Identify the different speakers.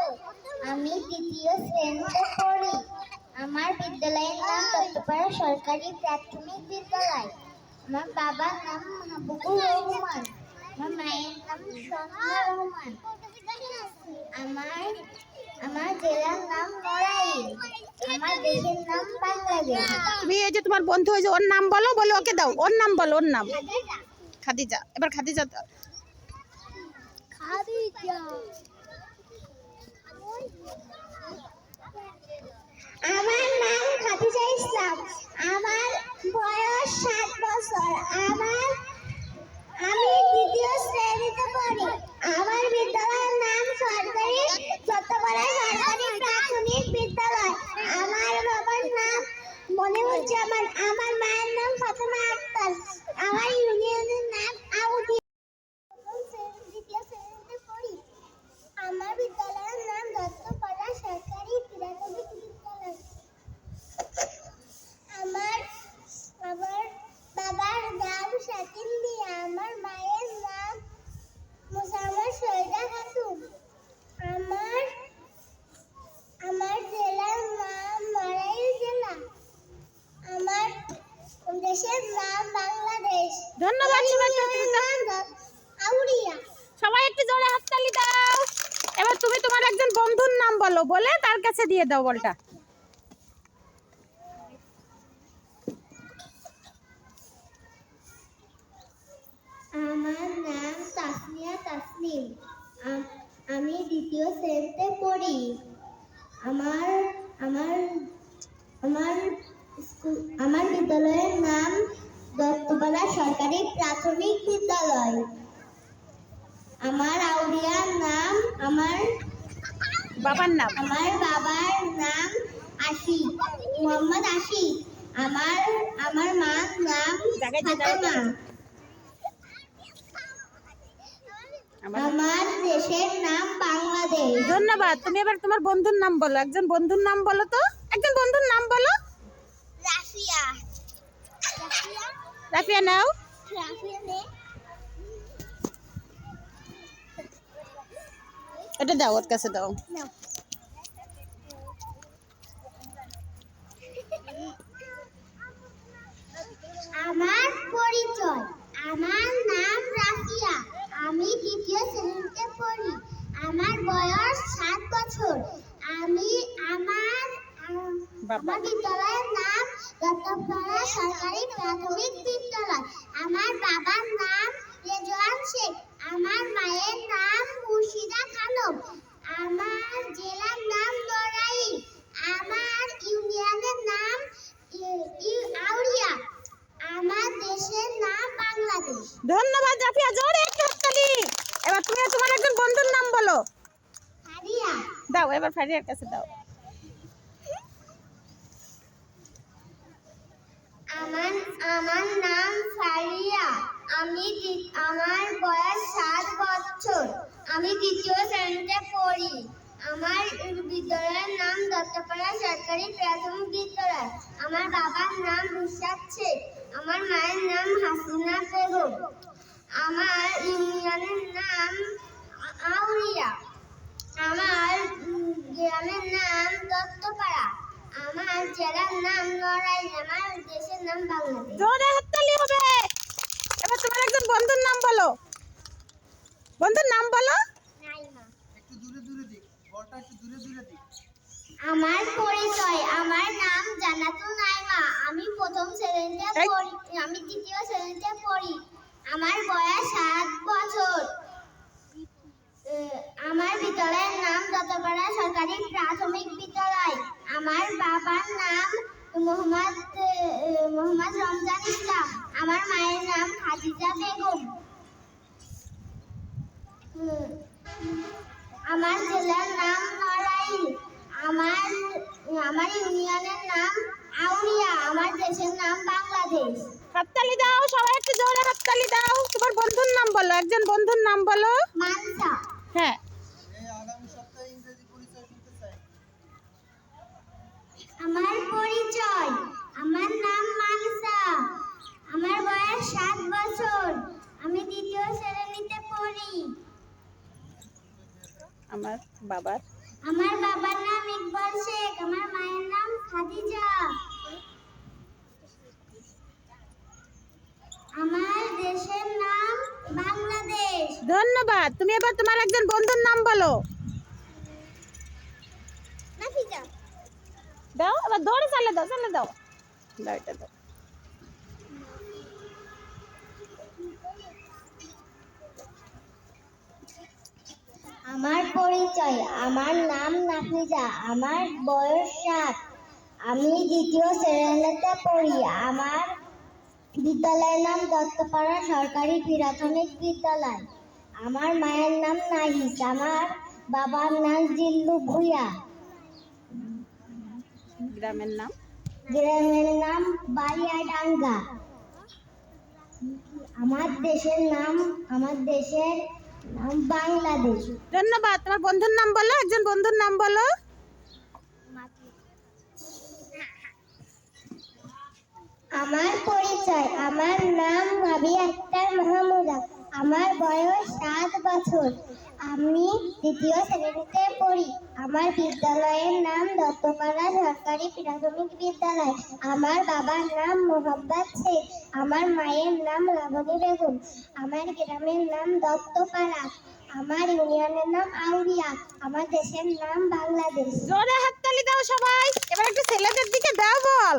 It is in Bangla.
Speaker 1: বছর। আমি দ্বিতীয় শ্রেণীতে পড়ি। আমার বিদ্যালয়ের নাম দত্তপাড়া সরকারি প্রাথমিক বিদ্যালয়। আমার বাবার নাম মাহবুবুর রহমান। আমার মায়ের নাম সন্ধ্যা রহমান। আমার জেলার নাম নড়াইল। আমার দেশের নাম বাংলাদেশ।
Speaker 2: তুমি এই যে তোমার বন্ধু হয়েছে, ওর নাম বলো, বলে ওকে দাও, ওর নাম বলো, ওর নাম। খাদিজা। এবার খাদিজা দাও।
Speaker 1: আমার নাম খাদিজা ইসলাম। আমার বয়স 7 বছর। আমি দ্বিতীয় শ্রেণীতে পড়ি। আমার বিদ্যালয়ের নাম সরকারি দত্তপাড়া সরকারি প্রাথমিক বিদ্যালয়। আমার বাবার নাম মনিরুজ্জামান। আমার মায়ের নাম ফাতেমা আক্তার। আমার ইউনিয়নের নাম আউদিয়া। দ্বিতীয় শ্রেণীতে পড়ি। আমার বিদ্যালয়ের নাম দত্তপাড়া সরকারি প্রাথমিক বিদ্যালয়। আমার বাবার নাম শাকিল মিয়া। আমার মায়ের নাম মুসাম্মদ শহীদা খাতুন। আমার জেলার নাম নড়াইল জেলা। আমার দেশের নাম বাংলাদেশ।
Speaker 2: ধন্যবাদ
Speaker 1: আউরিয়া।
Speaker 2: সবাই একটু জোরে হাততালি দাও। এবার তুমি তোমার একজন বন্ধুর নাম বলো, বলে তার কাছে দিয়ে দাও বলটা।
Speaker 1: আমার নাম তাসমিয়া তাসনিম। আমি দ্বিতীয় শ্রেণীতে পড়ি। আমার বিদ্যালয়ের নাম দত্তপাড়া সরকারি প্রাথমিক বিদ্যালয়। আমার আউলিয়ার নাম
Speaker 2: বাবার নাম।
Speaker 1: আমার বাবার নাম আশিক, মোহাম্মদ আশিক। আমার মার নাম ফাতেমা। আমার দেশের নাম বাংলাদেশ।
Speaker 2: ধন্যবাদ। তুমি এবার তোমার বন্ধুর নাম বলো, একজন বন্ধুর নাম বলো তো, একজন বন্ধুর নাম বলো।
Speaker 1: রাফিয়া।
Speaker 2: রাফিয়া নাও। এটা দাও, ওর কাছে দাও।
Speaker 1: আমার পরিচয়। আমার নাম রাফিয়া। আমি দ্বিতীয় শ্রেণীতে পড়ি। আমার বয়স 7 বছর। আমার বিদ্যালয়ের নাম দত্তপাড়া সরকারি প্রাথমিক বিদ্যালয়। আমার বাবার নাম রেজওয়ান শেখ। আমার মায়ের নাম মুর্শিদা খানম। আমার জেলার নাম নড়াইল। আমার ইউনিয়নের নাম আউরিয়া। আমার দেশের নাম বাংলাদেশ।
Speaker 2: ধন্যবাদ রাফিয়া, জোরে একটু হাততালি। এবার তুমি তোমার একজন বন্ধুর নাম বলো।
Speaker 1: ফারিয়া।
Speaker 2: দাও, এবার ফারিয়ার কাছে দাও।
Speaker 1: আমার নাম ফারিয়া। আমার বয়স 7 বছর। আমি দ্বিতীয় শ্রেণীতে পড়ি। আমার বিদ্যালয়ের নাম দত্তপাড়া সরকারি প্রাথমিক বিদ্যালয়। আমার বাবার নাম রুশাদ শেখ। আমার মায়ের নাম হাসিনা বেগম। আমার ইউনিয়নের নাম আউরিয়া। আমার গ্রামের নাম দত্তপাড়া। আমার জেলার নাম নড়াইল। আমার দেশের নাম বাংলাদেশ।
Speaker 2: জোরে হাততালি হবে। এবার তোমার একজন বন্ধুর নাম বলো। বন্ধুর নাম বলো।
Speaker 1: নাইমা।
Speaker 3: একটু দূরে দিক, বলটা একটু দূরে দিক।
Speaker 1: আমার পরিচয়। আমার নাম জান্নাতুল নাইমা। আমি প্রথম শ্রেণীতে পড়ি। আমি দ্বিতীয় শ্রেণীতে পড়ি। আমার বয়স 7 বছর। আমার বিদ্যালয়ের নাম দত্তপাড়া সরকারি প্রাথমিক বিদ্যালয়। আমার বাবার নাম মোহাম্মদ রমজান ইসলাম। আমার মায়ের নাম খাদিজা বেগম। আমার জেলার নাম নড়াইল। আমার ইউনিয়নের নাম আউরিয়া। আমার দেশের নাম বাংলাদেশ।
Speaker 2: হাততালি দাও, সবাই একটু জোরে হাততালি দাও। তোমার বন্ধুর নাম বলো, একজন বন্ধুর নাম বলো।
Speaker 1: মানসা।
Speaker 2: হ্যাঁ।
Speaker 3: আগামী সপ্তাহে ইংরেজি পরিচয় শুনতে চাই।
Speaker 1: আমার পরিচয়। আমার নাম মানসা। আমার বয়স 7 বছর। আমি দ্বিতীয় শ্রেণীতে পড়ি।
Speaker 2: আমার বাবার
Speaker 1: আমার বাবার নাম ইকবাল শেখ, আমার মায়ের নাম খাদিজা। আমার দেশের নাম বাংলাদেশ।
Speaker 2: ধন্যবাদ। তুমি এবার তোমার একজন বন্ধুর নাম বলো।
Speaker 1: নাফিজা।
Speaker 2: দাও, এবার দৌড়ে চালে দাও, চালে দাও। দাও এটা দাও।
Speaker 1: আমার পরিচয়, আমার নাম নাফিজা, আমার বয়স 7, আমি দ্বিতীয় শ্রেণীতে পড়ি। আমার বিদ্যালয়ের নাম দত্তপাড়া সরকারি প্রাথমিক বিদ্যালয়। আমার মায়ের নাম নাহিস, আমার বাবার নাম জিল্লু ভুইয়া,
Speaker 2: গ্রামের নাম।
Speaker 1: গ্রামের নাম বালিয়াডাঙ্গা। আমার দেশের নাম বাংলাদেশ।
Speaker 2: ধন্যবাদ। তোমার বন্ধুর নাম বলো, একজন বন্ধুর নাম বলো।
Speaker 1: আমার পরিচয়, আমার নাম রাবি আক্তার মাহমুদা, আমার বয়স 7 বছর, আমি দ্বিতীয় শ্রেণীতে পড়ি। আমার বিদ্যালয়ের নাম দত্তপাড়া সরকারি প্রাথমিক বিদ্যালয়। আমার বাবার নাম মোহাম্মদ শেখ, আমার মায়ের নাম লাবণী বেগম, আমার গ্রামের নাম দত্তপাড়া, আমার ইউনিয়নের নাম আউরিয়া, আমার দেশের নাম বাংলাদেশ।
Speaker 2: জোরে হাততালি দাও সবাই। এবার একটু ছেলেদের দিকে দাও বল।